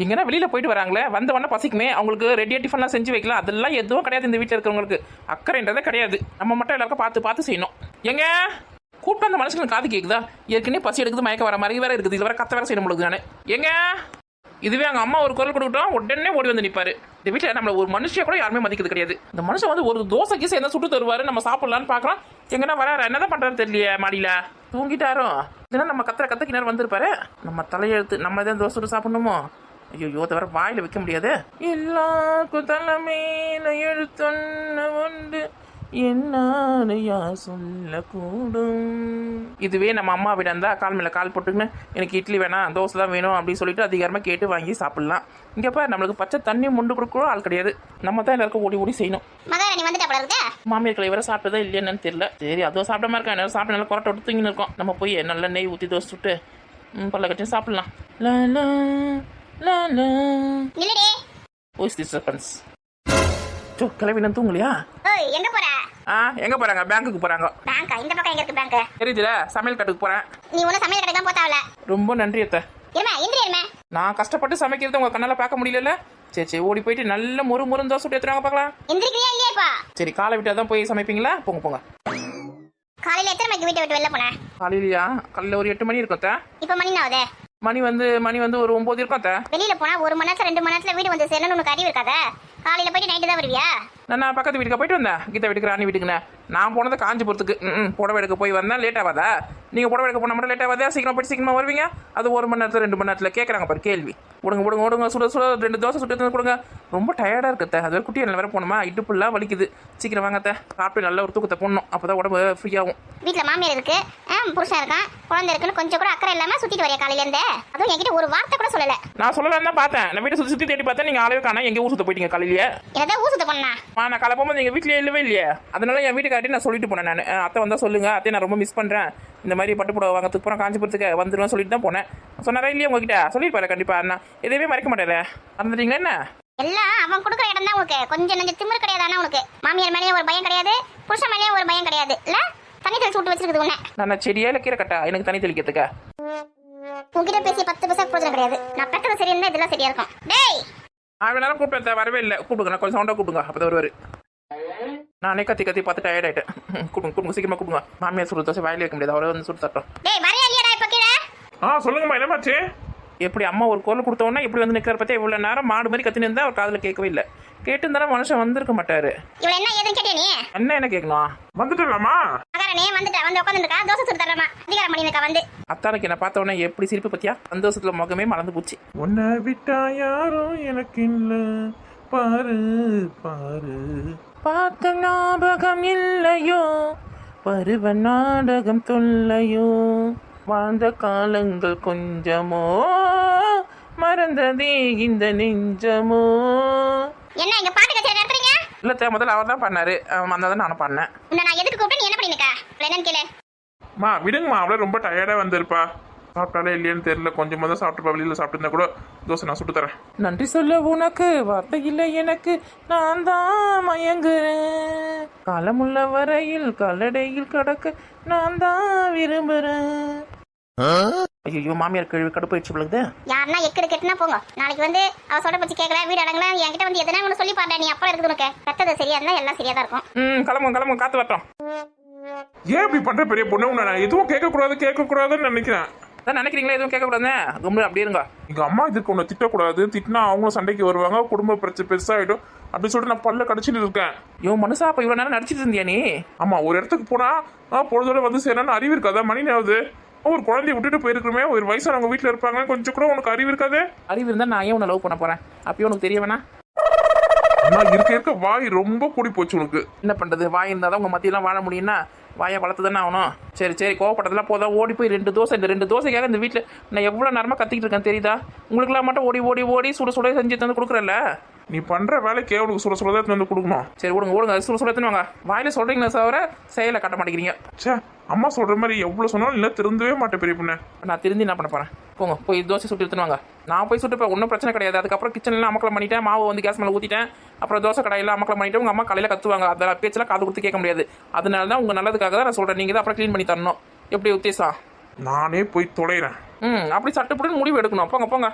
எங்கன்னா வெளியில் போயிட்டு வராங்களே, வந்த உடனே பசிக்குமே, அவங்களுக்கு ரெடியாக டிஃபன்லாம் செஞ்சு வைக்கலாம். அதெல்லாம் எதுவும் கிடையாது இந்த வீட்டில் இருக்கிறவங்களுக்கு. அக்கறைன்றதே கிடையாது. நம்ம மட்டும் எல்லாருக்கும் பார்த்து பார்த்து செய்யணும். எங்க கூப்பிட்டு அந்த மனுஷங்களுக்கு காது கேட்குதா? ஏற்கனவே பசி எடுக்குது, மயக்க வர மாதிரி வேற இருக்குது. இது வேற கத்த வேற செய்ய முடியுது. நான் எங்க இதுவே அங்கே அம்மா ஒரு குரல் கொடுக்கிட்டோம், உடனே ஓடி வந்து நிற்பாரு. இந்த வீட்டில் நம்மள ஒரு மனுஷியை கூட யாருமே மதிக்கிறது கிடையாது. இந்த மனுஷன் வந்து ஒரு தோசை கீசை என்ன சுட்டு தருவாரு, நம்ம சாப்பிடலான்னு பார்க்கலாம். எங்கன்னா வர என்னதான் பண்ணுறாரு தெரியலையே, மாடியில் தூங்கிட்டாரோ. இதெல்லாம் நம்ம கத்துற கிணறு வந்திருப்பாரு. நம்ம தலையெழுத்து நம்ம தான் தோசை சுட்டு சாப்பிடணுமோ? ஐயோ, தவிர வாயில் வைக்க முடியாது. எல்லாருக்கும் தலைமையில எழுத்தொன்னு உண்டு, என்னையா சொல்லக்கூடும். இதுவே நம்ம அம்மா வீட இருந்தா கால் மேல கால் போட்டுக்குன்னு எனக்கு இட்லி வேணாம், தோசை தான் வேணும் அப்படின்னு சொல்லிட்டு அதிகாரமாக கேட்டு வாங்கி சாப்பிடலாம். இங்கப்பா நம்மளுக்கு பச்சை தண்ணி முண்டு கொடுக்கணும் ஆள் கிடையாது. நம்ம தான் எல்லாருக்கும் ஓடி ஓடி செய்யணும். மாமியார் கிளை வர சாப்பிட்டதா இல்லையான்னு தெரியல. சரி, அதுவும் சாப்பிடாம இருக்கா, எல்லாரும் சாப்பிட்டு நல்லா கொரட்டை விட்டு தூங்கின்னு இருக்கோம். நம்ம போய் நல்லா நெய் ஊற்றி தோசை சுட்டு பல்ல கட்டி சாப்பிடலாம். கிளவின தூங்கலையா? எங்க போற? எங்க போறாங்க? பேங்க்குக்கு போறாங்க. பேங்கா? இந்த பக்கம் எங்க இருக்கு பேங்க்? தெரியுதுல, சமையல் கட்டுக்கு போறேன். நீ ஒண்ணு சமையல் கட்டுக்கு தான் போதாவல. ரொம்ப நன்றி அத்தை. ஏமா இந்திரியமே, நான் கஷ்டப்பட்டு சமைக்கிறது உங்க கண்ணால பார்க்க முடியல. சரி ஓடி போயிட்டு நல்ல முறு தோசை சுட்டு எடுத்துறாங்க பார்க்கலாம். இந்திரிக்கிறியா இல்லையாப்பா? சரி, காலை விட்டு தான் போய் சமைப்பீங்களா? போங்க. காலையில எத்தனை மணிக்கு வீட்டை விட்டு வெளில போன? காலையிலயா? காலையில ஒரு 8 மணி இருக்கும் அத்தை. இப்போ மணி ஆகுதே. மணி வந்து ஒரு 9 இருக்கும் அத்தை. வெளியில போனா 1 மணி நேரத்துல 2 மணி நேரத்துல வீடு வந்து சேரணும். உனக்கு அறிவு இருக்காத? காலையில போயிட்டு நைட்டு தான் வருவியா? நான் பக்கத்து வீட்டுக்கு போயிட்டு வந்தேன். கீதா வீட்டுக்கு, ராணி வீட்டுக்குண்ணே. நான் போனது காஞ்சிபுரத்துக்கு. புடவை எடுக்க போய் வந்தேன். லேட் ஆகாதா? நீங்கள் புடவை எடுக்க போனால் மட்டும் லேட் ஆகாதா? சீக்கிரம் போயிட்டு சீக்கிரமா வருவீங்க. அது 1 மணி நேரத்தில் 2 மணி நேரத்தில் கேட்குறாங்க பாரு கேள்வி. விடுங்க சுட 2 தோசை சுட்டு கொடுங்க. ரொம்ப டயர்டாக இருக்குத்த. அது குட்டி என்ன வேற போகணுமா? இடுப்புலாம் வலிக்குது. சீக்கிரம் வாங்கத்த. சாப்பிட்டு நல்ல ஒரு தூக்கத்தை போடணும். அப்போ தான் உடம்பு ஃப்ரீயாகும். வீட்டில் மாமியார் இருக்கு, புருஷன் இருக்கான், குழந்தை இருக்குன்னு கொஞ்சம் கூட அக்கறை இல்லாமல் சுற்றிட்டு வரையா காலையில இருந்தே? அதுவும் என்கிட்ட ஒரு வார்த்தை கூட சொல்லலை. நான் சொல்லலாம் தான் பார்த்தேன். நான் வீட்டை சுற்றி தேடி பார்த்தேன். நீங்கள் ஆளவே காணா. எங்கே ஊர் சுத்த போயிட்டீங்க காலையிலேயே? என்னதான் ஊர் சுத்த பண்ணா? நான் காலை போகும்போது எங்கள் வீட்டிலே இல்லவே இல்லையே. அதனால என் வீட்டுக்காட்டி நான் சொல்லிட்டு போனேன். நான் அத்தை வந்தால் சொல்லுங்க, அத்தையை நான் ரொம்ப மிஸ் பண்ணுறேன், இந்த மாதிரி பட்டு புடவை வாங்கிறதுக்கு போகிறேன், காஞ்சிபுரத்துக்கு வந்துடுவேன் சொல்லிட்டு தான் போனேன். சொன்னாரா இல்லையா உங்ககிட்ட? சொல்லியிருப்பாரு கண்டிப்பாக. அண்ணா எதுவுமே மறைக்க மாட்டேன். மறந்துட்டீங்களா என்ன? எல்லாம் அவன் கொடுக்குற இடம் தான் உனக்கு. கொஞ்சம் நெஞ்ச திமிரு கிடையாது உனக்கு. மாமியார் மேலேயும் ஒரு பயம் கிடையாது, புருஷன் மேலேயும் ஒரு பயம் கிடையாது. இல்ல தண்ணி தெளிச்சு விட்டு வச்சிருக்குது உன்னை. நான் செடியா இல்லை கீரை கட்டா எனக்கு தண்ணி தெளிக்கிறதுக்கா? உங்ககிட்ட பேசி 10 பைசா பிரச்சனை கிடையாது. நான் பெற்றது சரியா இருந்தா இதெல்லாம் சரியா இருக்கும். டேய், அவனாலும் கூப்பிட்டு வரவே இல்லை. கூப்பிடுங்க, கொஞ்சம் சவுண்டா கூப்பிடுங்க, அப்பதான் வருவாரு. நானே கத்தி பார்த்து டயர்ட் ஆயிட்டேன். கூப்பிடுங்க சீக்கிரமா கூப்பிடுங்க. மாமியார் சுடு தோசை வாயில வைக்க முடியாது, அவரை வந்து சுடு தட்டோம். டேய் வரையா இல்லையாடா இப்ப கீழே? சொல்லுங்கம்மா, என்னமாச்சு? எப்படி அம்மா ஒரு குரல் கொடுத்தோன்னா இப்படி வந்து நிற்கிற பற்றி இவ்வளோ நேரம் மாடு மாதிரி கத்தினு இருந்தா அவர் காதில் கேட்கவே இல்லை. கேட்டு இருந்தாலும் மனுஷன் வந்திருக்க மாட்டாரு. இவள என்ன ஏதுன்னு கேட்டே நீ? என்ன கேட்கணும்? வந்துட்டலாமா? அகாரனே வந்துட்டா, வந்து உட்காந்துருக்கா, தோசை சுட்டு தரமா. அதிகாரம் பண்ணிருக்கா வந்து. அத்தானுக்கு என்ன பார்த்த உடனே எப்படி சிரிப்பு பத்தியா? சந்தோஷத்துல முகமே மறந்து போச்சு. உன்னை விட்டா யாரும் எனக்கு இல்ல, பாரு பார்த்த ஞாபகம் இல்லையோ, பருவ நாடகம் தொல்லையோ, வாழ்ந்த காலங்கள் கொஞ்சமோ, மறந்ததே இந்த நெஞ்சமோ. என்ன இங்க பாட்டு கச்சேரி நடத்துறீங்க? இல்ல முதல்ல அவர் தான் பண்ணாரு, வந்தாதான் நானும் பண்ணேன். நான் எதுக்கு கூப்பிட்டு நீ என்ன பண்ணிருக்க? என்னன்னு கேளு. மா விடுங்கம்மா, அவளே ரொம்ப டயர்டா வந்திருப்பா. சாப்பிட்டாலே இல்லையான்னு தெரியல. கொஞ்சமா தான் சாப்பிட்டுப்பா. வெளியில சாப்பிட்டு கூட தோசை நான் சுட்டு தரேன். நன்றி சொல்ல உனக்கு வார்த்தை இல்லை எனக்கு, நான் தான் மயங்குறேன். காலமுள்ள வரையில் கல்லடையில் கடக்க நான் தான் விரும்புறேன். ஐயோ, மாமியார் கேள்வி கடுப்பாயிடுச்சு பிள்ளைங்க. யாருன்னா எக்கடு கெட்டுனா போங்க. நாளைக்கு வந்து அவ சொல்ற பத்தி கேட்கல, வீடு அடங்கல, என்கிட்ட வந்து எதனா ஒன்று சொல்லி பாருடா. நீ அப்பா இருக்குது உனக்கு. கத்தது சரியா இருந்தா எல்லாம் சரியா தான் இருக்கும். கிளம்புங்க காத்து வரட்டும். ஏன் இப்படி பண்ற பெரிய பொண்ணு? நான் எதுவும் கேட்கக்கூடாதுன்னு நினைக்கிறேன். நினைக்கிறீங்களா? எதுவும் கேட்கக்கூடாது, கும்பல் அப்படியே இருங்க. எங்க அம்மா இதுக்கு ஒன்று திட்டக்கூடாது, திட்டினா அவங்களும் சண்டைக்கு வருவாங்க, குடும்ப பிரச்சனை பெருசாயிடும் அப்படின்னு சொல்லிட்டு நான் பல்ல கடிச்சிட்டு இருக்கேன். மனுஷா, அப்ப இவ்வளவு நேரம் நடிச்சிட்டு இருந்தியா நீ? ஆமா, ஒரு இடத்துக்கு போனா பொழுதோட வந்து சேரணும்னு அறிவு இருக்காதா? மணி ஆகுது, ஒரு குழந்தைய விட்டுட்டு போயிருக்கிறோமே, ஒரு வயசானவங்க வீட்டுல இருப்பாங்க, கொஞ்சம் கூட உனக்கு அறிவு இருக்காது? அறிவு இருந்தா நான் ஏன் உன்னை லவ் பண்ண போறேன்? அப்பயும் உனக்கு தெரிய வேணா? இருக்க வாய் ரொம்ப கூடி போச்சு உனக்கு. என்ன பண்றது? வாய் இருந்தாதான் உங்க மத்தியெல்லாம் வாழ முடியும்னா வாயை வளர்த்து தானே ஆகணும். சரி கோவப்பட்டதெல்லாம் போதான். ஓடி போய் 2 தோசை, இந்த 2 தோசைக்காக இந்த வீட்டில் நான் எவ்வளோ நேரமாக கத்திக்கிட்டு இருக்கேன் தெரியுதா? உங்களுக்குலாம் மட்டும் ஓடி சுட செஞ்சு தந்து கொடுக்குறல்ல. நீ பண்ற வேலைக்கு அவனுக்கு சுட வந்து கொடுக்கணும். சரி ஓடுங்க, சுட எடுத்துன்னு வாங்க. வாயில சொல்றீங்களா தவிர செயலை காட்ட மாட்டேங்கிறீங்க. சே, அம்மா சொல்ற மாதிரி எவ்வளவு சொன்னாலும் இல்லை, திருந்தவே மாட்டேன் பெரிய பொண்ணு. நான் திருந்தி என்ன பண்ண போறேன்? போங்க போய் தோசை சுட்டு எடுத்துன்னு வாங்க. நான் போய் சுட்டுப்பேன், ஒன்றும் பிரச்சனை கிடையாது. அதுக்கப்புறம் கிச்சன்லாம் அமக்கலம் பண்ணிட்டேன், மாவு வந்து கேஸ் மேலே ஊற்றிட்டேன், அப்புறம் தோசை கடையெல்லாம் அமக்கலம் பண்ணிட்டு உங்க அம்மா காலையில் கத்துவாங்க. அதெல்லாம் பேச்செல்லாம் காது கொடுத்து கேட்க முடியாது. அதனால தான் உங்க நல்லதுக்காக தான் நான் சொல்றேன். நீங்க தான் அப்புறம் க்ளீன் பண்ணி தரணும். எப்படி உத்தேசம்? நானே போய் தொலைகிறேன். அப்படி சட்டுப்பட்டு முடிவு எடுக்கணும். போங்க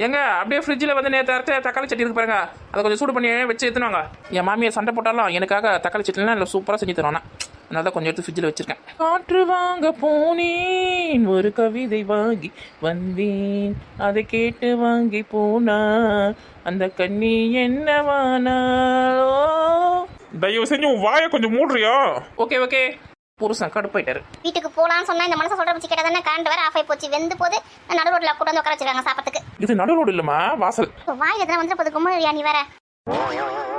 ஏங்க அப்படியே ஃப்ரிட்ஜில் வந்து நேற்று அரைச்ச தக்காளி சட்னி இருக்கு பாருங்க, அதை கொஞ்சம் சூடு பண்ணி வச்சு எடுத்துனாங்க. என் மாமியார் சண்டை போட்டாலும் எனக்காக தக்காளி சட்னிலாம் இல்லை சூப்பராக செஞ்சு தருவானா, அதனால தான் கொஞ்சம் எடுத்து ஃப்ரிட்ஜில் வச்சிருக்கேன். காற்று வாங்க போனேன் ஒரு கவிதை வாங்கி வந்தேன், அதை கேட்டு வாங்கி போனா அந்த கண்ணி என்னவானா. தயவு செஞ்சு உன் வாயை கொஞ்சம் மூடுறியா? Okay okay. புருஷன் கடுப்பாயிட்டாரு. வீட்டுக்கு போலான்னு சொன்னா இந்த மனசை சொல்ற பிடிச்சி கேட்டதானே கரண்ட் வேற ஆஃப் ஆகி போச்சு, வெந்து போது நடு ரோட்ல கூட வந்து உட்கார வச்சிருக்காங்க சாப்பிட்றதுக்கு. இது நடு ரோடு இல்லைம்மா, வாசல். வாய் எதனா வந்து போது கும்பிடுறியா நீ வேற?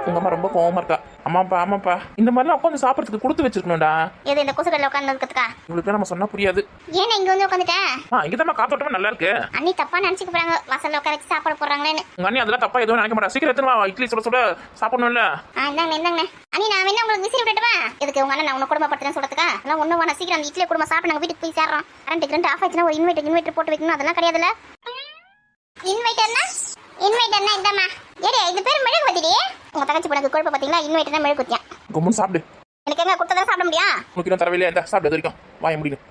உங்க அம்மா ரொம்ப கோவமா இருக்கா. அம்மாப்பா ஆமாப்பா, இந்த மாதிரிலாம் உட்காந்து சாப்பிட்றதுக்கு கொடுத்து வச்சிருக்கணும்டா. எது இந்த கொசுக்கல்ல உட்காந்து இருக்கிறதுக்கா? உங்களுக்கு நம்ம சொன்னா புரியாது. ஏன் இங்க வந்து உட்காந்துட்டேன்? இங்கதான் காத்தோட்டமா நல்லா இருக்கு. அண்ணி தப்பா நினைச்சுக்க போறாங்க, வாசல்ல உட்கார வச்சு சாப்பாடு போடுறாங்களேன்னு. உங்க அண்ணி அதெல்லாம் தப்பா எதுவும் நினைக்க மாட்டா. சீக்கிரம் எத்தனை இட்லி சுட சுட சாப்பிடணும்ல. இந்தாங்க அண்ணி, நான் வேணா உங்களுக்கு விசில் விட்டுட்டுமா? எதுக்கு உங்க அண்ணன் நான் உன்னை குடும்பப்படுத்துறேன்னு சொல்றதுக்கா? அதெல்லாம் ஒண்ணு வேணா, சீக்கிரம் அந்த இட்லியை குடும்பம் சாப்பிட்டு நாங்க வீட்டுக்கு போய் சேர்றோம். கரண்ட் ஆஃப் ஆச்சுன்னா ஒரு இன்வெர்டர் போட்டு வைக்கணும், அதெல்லாம் கிடையாதுல்ல. இன்வெர்டர்னா இந்தாம்மா. ஏடி இது பேர் மெழுகு வத்திடி. உங்க தங்கச்சி பொண்ணுக்கு குழப்ப பாத்தீங்களா? இன்வெர்டர்னா மெழுகு வத்தியா. கும்முன்னு சாப்பிடு. எனக்கு எங்க கொடுத்ததா சாப்பிட முடியா? உனக்கு தரவில்லையா? இந்த சாப்பிடு வரைக்கும் வாய முடியும்.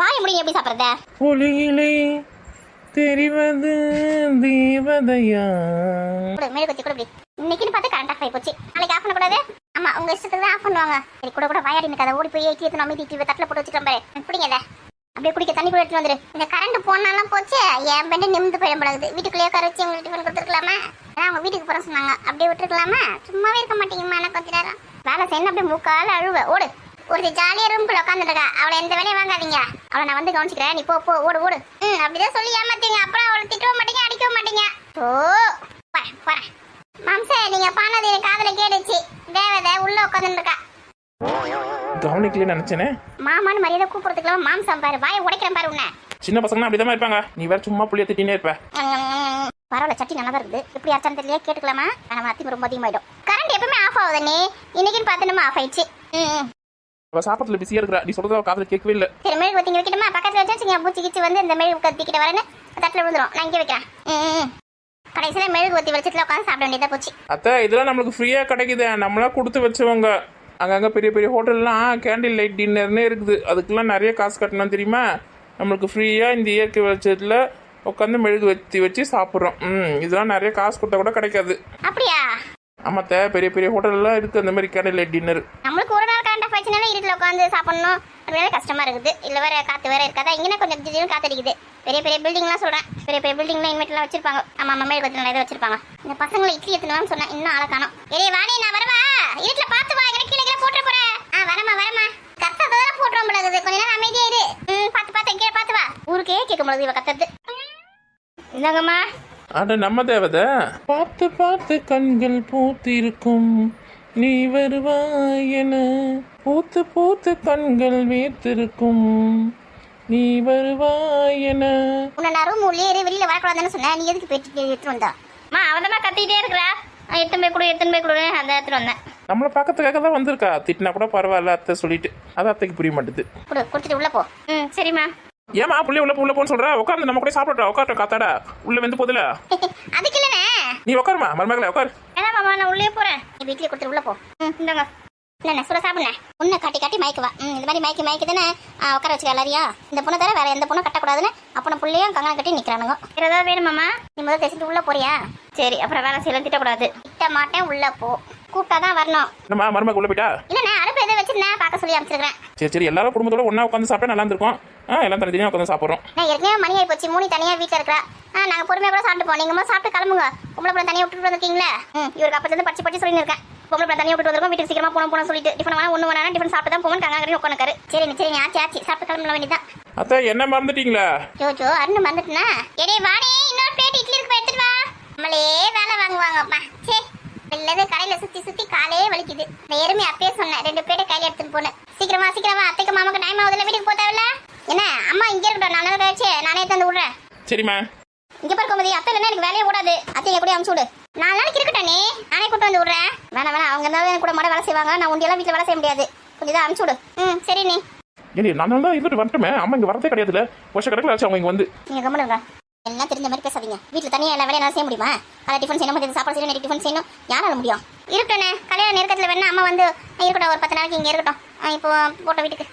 வாய முடியும் எப்படி சாப்பிடுறத? ஒளியிலே தெரிவது தேவதையா. மெழுகு வத்தி கூட இன்னைக்குன்னு பார்த்து கரண்ட் ஆஃப் ஆகி போச்சு. நாளைக்கு ஆஃப் பண்ணக்கூடாது. ஆமா உங்க இஷ்டத்துக்கு தான் ஆஃப் பண்ணுவாங்க. சரி கூட வாயாடி எனக்கு அதை ஓடி போய் இட்லி எடுத்து நம்ம இட்லி தட்டில் போட்டு வச்சுக்கிறோம் பாரு. பிடிங்கல அப்படியே குடிக்க தண்ணி கூட எடுத்து வந்துரு. இந்த கரண்ட் போனாலும் போச்சு, என் பெண்டு நிமிந்து போயிடப்படாது. வீட்டுக்குள்ளேயே உட்கார வச்சு எங்களுக்கு டிஃபன் கொடுத்துருக்கலாமா? ஏன்னா அவங்க வீட்டுக்கு போற சொன்னாங்க, அப்படியே விட்டுருக்கலாமா? சும்மாவே இருக்க மாட்டேங்குமா எனக்கு கொஞ்ச நேரம் வேலை செய்யணும். அப்படியே மூக்கால அழுவ ஓடு. ஒரு ஜாலியா ரூம்குள்ள உட்காந்துருக்கா, அவளை எந்த வேலையும் வாங்காதீங்க. அவளை நான் வந்து கவனிச்சுக்கிறேன், நீ போ ஓடு ஓடு. அப்படிதான் சொல்லி ஏமாத்தீங்க, அப்புறம் அவளை திட்டவும் மாட்டீங்க அடிக்கவும் மாட்டீங்க. ஓ போறேன் மாம்சே, நீங்க பானது எனக்கு காதுல கேடுச்சு. தேவதை உள்ள உட்காந்துருக்கா. கவனிக்கலன்னு நினைச்சேனே. மாமான்னு மரியாதை கூப்பிடுறதுக்குலாம் மாம்சம் பாரு, வாயை உடைக்கிறேன் பாரு உன்னை. சின்ன பசங்க அப்படிதான் இருப்பாங்க, நீ வேற சும்மா புள்ளிய திட்டினே இருப்ப. பரவாயில்ல, சட்டி நல்லா இருக்குது. எப்படி அர்த்தம் தெரியல, கேட்டுக்கலாமா? நம்ம அத்தி ரொம்ப அதிகமாயிடும். கரண்ட் எப்பவுமே ஆஃப் ஆகுது நீ, இன்னைக்குன்னு பார்த்து நம்ம ஆஃப் ஆயிடுச்சு. அவ சாப்பிடத்துல பிஸியா இருக்கிறா, நீ சொல்றத காதுல கேட்கவே இல்லை. சரி மெழுகு வத்திங்க வைக்கணுமா? பக்கத்துல வச்சா பூச்சி கிச்சு வந்து இந்த மெழுகு கத்திக்கிட்ட வரேன்னு தட்டில் விழுந்துரும். நான் இங்கே வைக்கிறேன். கடைசியில மெழுகு வத்தி வெளிச்சத்துல உட்காந்து சாப்பிட வேண்டியதா போச்சு. அத்தை இதெல்லாம் நம்மளுக்கு ஃப்ரீயா கிடைக்குது, நம்மளா கொடுத்து வச்சவங்க. அங்கங்க பெரிய பெரிய ஹோட்டல்லாம் கேண்டில் லைட் டின்னர்னே இருக்குது, அதுக்கெல்லாம் நிறைய காசு கட்டணும் தெரியுமா? நம்மளுக்கு ஃப்ரீயா இந்த இயற்கை வெளிச்சத்துல உட்காந்து மெழுகு வத்தி வச்சு சாப்பிட்றோம். இதெல்லாம் நிறைய காசு கொடுத்தா கூட கிடைக்காது. அப்படியா? ஆமாத்த, பெரிய பெரிய ஹோட்டல்லாம் இருக்கு அந்த மாதிரி கேண்டில் லைட் டின்னர். நம்மளுக்கு ஒரு நாள் கரண்ட் ஆஃப் ஆச்சுனால இருட்டில் உட்காந்து சாப்பிடணும், வேலை கஷ்டமா இருக்குது. இல்ல வேற காத்து வேற இருக்காதா? இங்கே கொஞ்சம் திடீர்னு காத்தடிக்குது. பெரிய பெரிய பில்டிங்லாம் சொல்றேன், பெரிய பெரிய பில்டிங்லாம் இன்வெர்டர்லாம் வச்சிருப்பாங்க. ஆமா மெழுகு வத்தி நிறைய வச்சிருப்பாங்க. இந்த பசங்களை இட்லி எடுத்துன்னு சொன்னா இன்னும் ஆளை காணோம். ஏய் வாணி, நான் வரவா? இருட்டில் பார்த்து வா, எனக்கு கீழே போட்டுற போறேன். வரமா கத்ததான் போட்டுறோம் போடுறது. கொஞ்ச நேரம் அமைதியா இரு. பார்த்து கீழே பார்த்து வா. ஊருக்கே கேட்க முடியாது இவ கத்துறது. இந்தாங்கம்மா. அட நம்ம தேவதை. பார்த்து பார்த்து கண்கள் பூத்திருக்கும், நீ வருவாய் என பூத்து பூத்து கண்கள் வேத்திருக்கும், நீ வருவாய் என. உன்னை நான் ரூம் உள்ளே வெளியில வரக்கூடாதுன்னு சொன்னேன், நீ எதுக்கு போயிட்டு எடுத்துட்டு வந்தா? அவன் தான் கத்திட்டே இருக்கிறா. எத்தனை போய் கொடு அந்த எடுத்துட்டு வந்தேன். நம்மளை பார்க்கறதுக்காக தான் வந்திருக்கா, திட்டினா கூட பரவாயில்ல அத்தை சொல்லிட்டு. அது அத்தைக்கு புரிய மாட்டேது. கொடுத்துட்டு உள்ள போ. சரிம்மா. ஏமா புள்ளி உள்ள போன்னு சொல்ற? உட்காந்து நம்ம கூட சாப்பிடட்டா? உட்காரட்டும், காத்தாடா உள்ள வந்து போதில்ல. அதுக்கு இல்லனே, நீ உட்காருமா மருமகளே உட்காரு. வேணாம் மாமா, நான் உள்ளே போறேன். நீ வீட்லயே கொடுத்துட்டு உள்ள போ. இந்தாங்க. என்ன சுட சாப்பிடுங்க. உன்னை காட்டி மயக்குவா. இந்த மாதிரி மயக்கி தானே உட்கார வச்சுக்க எல்லாரையும். இந்த பொண்ணை தவிர வேற எந்த பொண்ணும் கட்டக்கூடாதுன்னு அப்பனை பிள்ளையும் கங்கணம் கட்டி நிக்கிறானுங்க. வேற ஏதாவது வேணுமாமா? நீ முதல்ல பேசிட்டு உள்ள போறியா? சரி, அப்புறம் வேலை செய்யலாம், திட்டக்கூடாது. திட்ட மாட்டேன், உள்ள போ. கூப்பிட்டாதான் வரணும். நம்ம மருமக உள்ள போயிட்டா? இல்லண்ணே, அடுப்பு எதை வச்சிருந்தேன் பார்க்க சொல்லி அமைச்சிருக்கேன். சரி எல்லாரும் குடும்பத்தோட ஒன்னா உட்காந்து சாப்பிட்டா நல்லா இருந்திருக்கும். எல்லாம் தனித்தனியா உட்காந்து சாப்பிட்றோம். நான் ஏற்கனவே மணி ஆகி போச்சு, மூணு தனியா வீட்டில் இருக்கிறா. நாங்கள் பொறுமையாக கூட சாப்பிட்டு போனோம். நீங்கள் சாப்பிட்டு கிளம்புங்க. பொம்பளை பிள்ளை தனியாக விட்டுட்டு வந்திருக்கீங்களா? இவருக்கு அப்போ படிச்சு சொல்லி இருக்கேன். பொம்பளை பிள்ளை தனியாக விட்டு வந்திருக்கோம், வீட்டுக்கு சீக்கிரமா போகணும் சொல்லிட்டு. டிஃபன் வேணா ஒன்று வேணா டிஃபன் சாப்பிட்டு தான் போகணும். கங்காங்கரையும் உட்காந்துக்காரு. சரி ஆச்சு சாப்பிட்டு கிளம்ப வேண்டியதான். அத்தை என்ன மறந்துட்டீங்களா? ஜோ அருண் மறந்துட்டுனா? எடே வாணி, இன்னொரு பிளேட் இட்லி இருக்கு, எடுத்துட்டு வா. நம்மளே வேலை வாங்குவாங்கப்பா. சரி இல்லது கடையில சுத்தி காலே வலிக்குது. இந்த எருமை அப்பயே சொன்னேன், 2 பிளேட்டை கையில எடுத்துட்டு போனேன். சீக்கிரமா அத்தைக்கு மாமாக்கு டைம் ஆகுதுல, வீட்டுக்கு போத்தாவில்ல. என்ன அம்மா இங்கே இருக்கட்டும், நான் கழிச்சு நானே தந்து விடுறேன். சரிம்மா. இங்க பாரு கோமதி, அத்தை இல்லைன்னா எனக்கு வேலையே கூடாது. அத்தையை கூட அனுப்பிச்சு விடு. 4 நாளைக்கு இருக்கட்டும், நீ நானே கூட்டு வந்து விடுறேன். வேணாம் அவங்க இருந்தாலும் கூட வேலை செய்வாங்க. நான் உண்டியெல்லாம் வீட்டில் வேலை செய்ய முடியாது. கொஞ்சம் தான் அனுப்பிச்சு விடு. சரி நீ. ஏன் நான் தான் இருந்துட்டு வரட்டுமே, அம்மா இங்கே வரதே கிடையாதுல்ல. வருஷ கணக்கில் ஆச்சு அவங்க இங்கே வந்து. நீங்கள் கம்மனுங்க, எல்லாம் தெரிஞ்ச மாதிரி பேசாதீங்க. வீட்டில் தனியாக எல்லா வேலையும் செய்ய முடியுமா? அதை டிஃபன் செய்யணும், மதியம் சாப்பாடு செய்யணும், நைட் டிஃபன் செய்யணும். யாரால முடியும்? இருக்கட்டே, கல்யாண நெருக்கத்தில் வேணா அம்மா வந்து இருக்கட்டும், ஒரு 10 நாளைக்கு இங்கே இருக்கட்டும். இப்போ போட்ட வீட்டுக்கு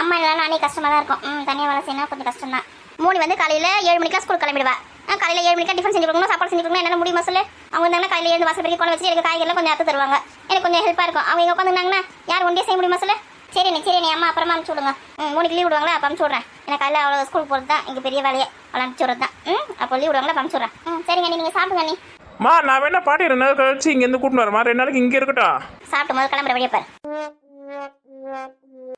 அம்மா இல்லைனா நானே கஷ்டமாக தான் இருக்கும். தனியாக வேலை செய்யணும், கொஞ்சம் கஷ்டம் தான். மூணு வந்து காலையில் 7 மணிக்கெலாம் ஸ்கூல் கிளம்பிடுவா. காலையில் 7 மணிக்கா டிஃபன் செஞ்சு கொடுக்கணும், சாப்பாடு செஞ்சு கொடுக்கணும், என்னால் முடியுமா சொல்லு? அவங்க வந்தாங்கன்னா காலையில் எழுந்து வாசல் பெருக்கி கொண்டு வச்சு எனக்கு காய்கறிலாம் கொஞ்சம் அறுத்து தருவாங்க. எனக்கு கொஞ்சம் ஹெல்ப்பாக இருக்கும். அவங்க இங்கே உட்காந்துருந்தாங்கன்னா யார் ஒண்டியே செய்ய முடியுமா சொல்லு? சரி நீ அம்மா அப்புறமா அனுப்பிச்சு விடுங்க. 3 லீவ் விடுவாங்களா? அப்போ அனுப்பிச்சு விட்றேன். எனக்கு காலையில் அவ்வளோ ஸ்கூல் போகிறது தான் இங்கே பெரிய வேலையை அவளை அனுப்பிச்சு விட்றது தான். அப்போ லீவ் விடுவாங்களா? அப்போ அனுப்பிச்சு விட்றேன். சரிங்க நீங்கள் சாப்பிடுங்க. நீ மா நான் வேணா பாட்டி 2 நாள் கழிச்சு இங்கேருந்து கூட்டின்னு வரமா? 2 நாளைக்கு இங்கே இருக்கட்டும். சாப்பிட்டு முதல் கிளம்புற வழியை பாரு.